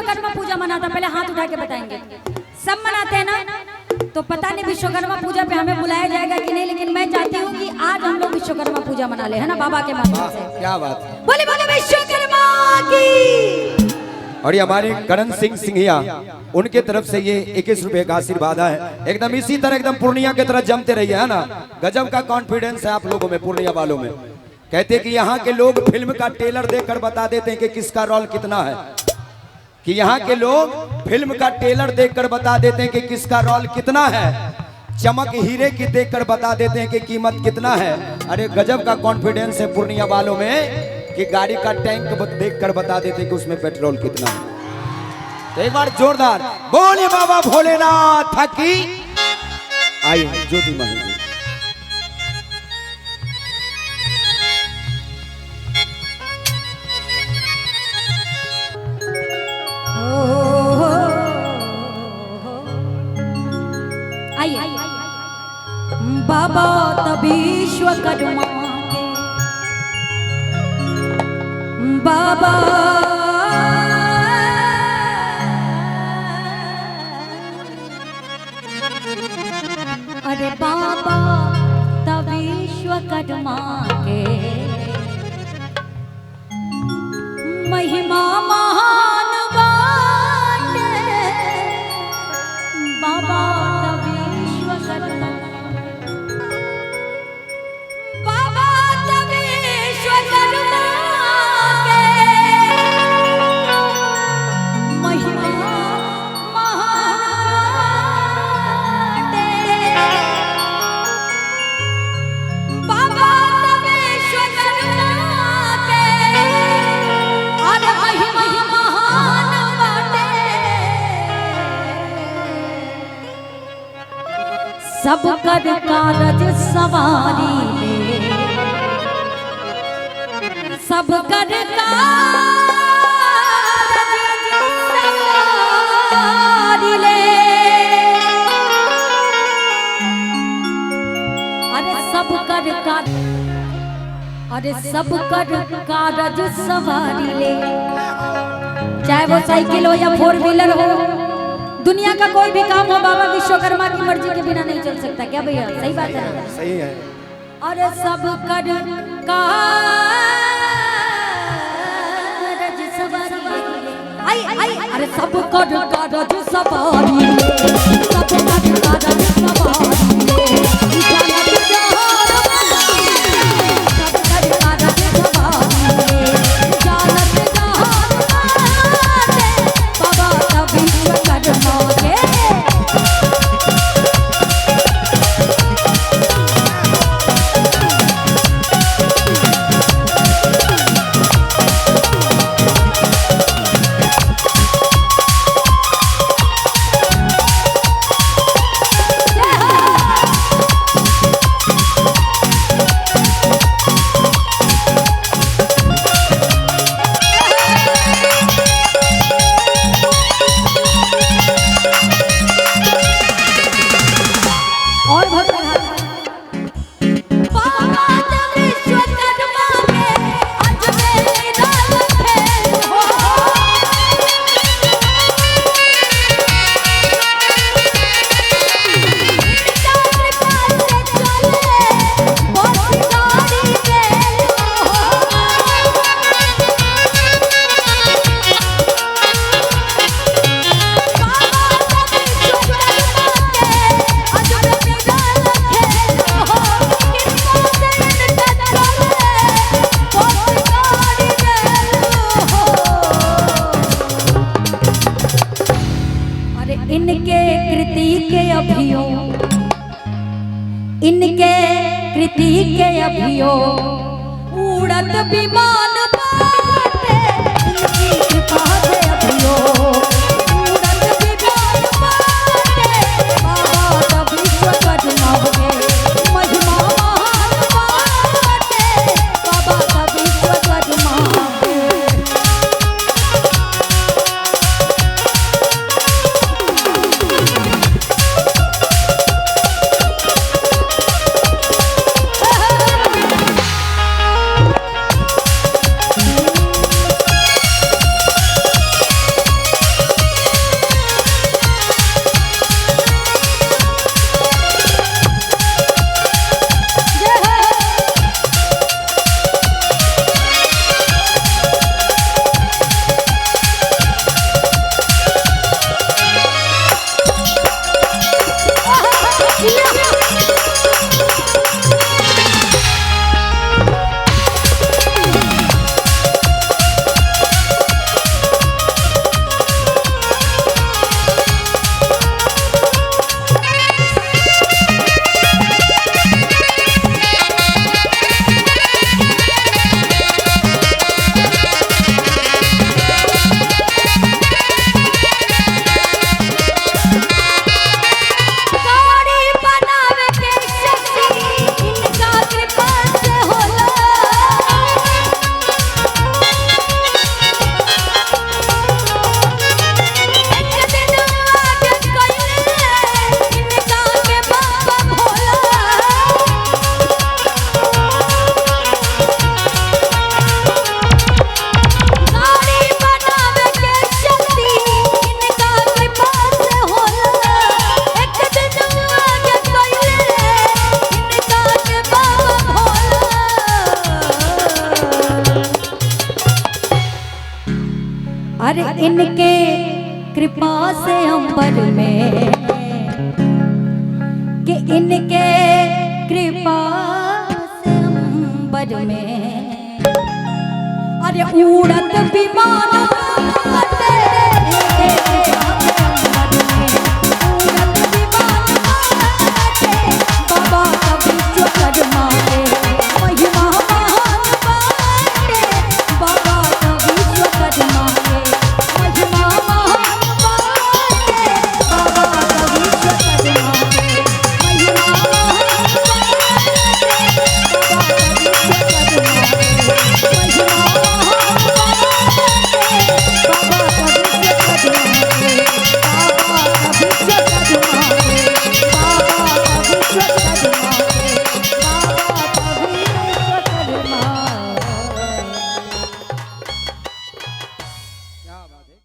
विश्वकर्मा पूजा मनाता? पहले हाथ उठा के बताएंगे। सब मनाते हैं ना? तो पता नहीं विश्वकर्मा पूजा पे हमें बुलाया जाएगा कि नहीं, लेकिन मैं चाहती हूँ कि आज हम लोग विश्वकर्मा पूजा मना ले, है ना, बाबा के माध्यम से। क्या बात। बोले बोले विश्वकर्मा की। और ये हमारे करण सिंह सिंघिया, उनके तरफ से ये 21 रुपए का आशीर्वाद है। एकदम इसी तरह एकदम पूर्णिया की तरह जमते रहिए, है ना। गजब का कॉन्फिडेंस है आप लोगों में, पूर्णिया वालों में। कहते कि यहाँ के लोग फिल्म का ट्रेलर देखकर बता देते हैं कि किसका रोल कितना है, कि यहाँ के लोग फिल्म का ट्रेलर देखकर बता देते हैं कि किसका रोल कितना है। चमक हीरे की देखकर बता देते हैं कि कीमत कितना है। अरे गजब का कॉन्फिडेंस है पूर्णिया वालों में कि गाड़ी का टैंक देखकर बता देते हैं कि उसमें पेट्रोल कितना है। तो एक बार जोरदार बोले बाबा भोलेनाथ की। आइए ज्योति महेंद्र। बाबा तभी विश्वकर्मा के बाबा अरे बाबा तभी विश्वकर्मा के महिमा महान बाटे बाबा तभी विश्वकर्मा। सब कर कारज सवारी ले, सब कर कारज सवारी ले। अरे सब कर कारज सवारी ले। चाहे वो साइकिल हो या 4 व्हीलर हो, दुनिया का कोई भी काम हो, बाबा विश्वकर्मा की मर्जी के बिना नहीं चल सकता। क्या भैया, सही बात है ना? सही है। और सब कर कारज सवारी आई अरे सब कर कारज सवारी, सब कर कारज सवारी। इनके कृति के अभियो उड़त विमान बाटे, इनकी कृपा से अभियो उड़त विमान बाटे। बाबा तभी विश्वकर्मा के महिमा महान बाटे, बाबा तभी विश्वकर्मा के। अरे इनके कृपा से अंबर में, कि इनके कृपा से अंबर में, अरे उड़त विमान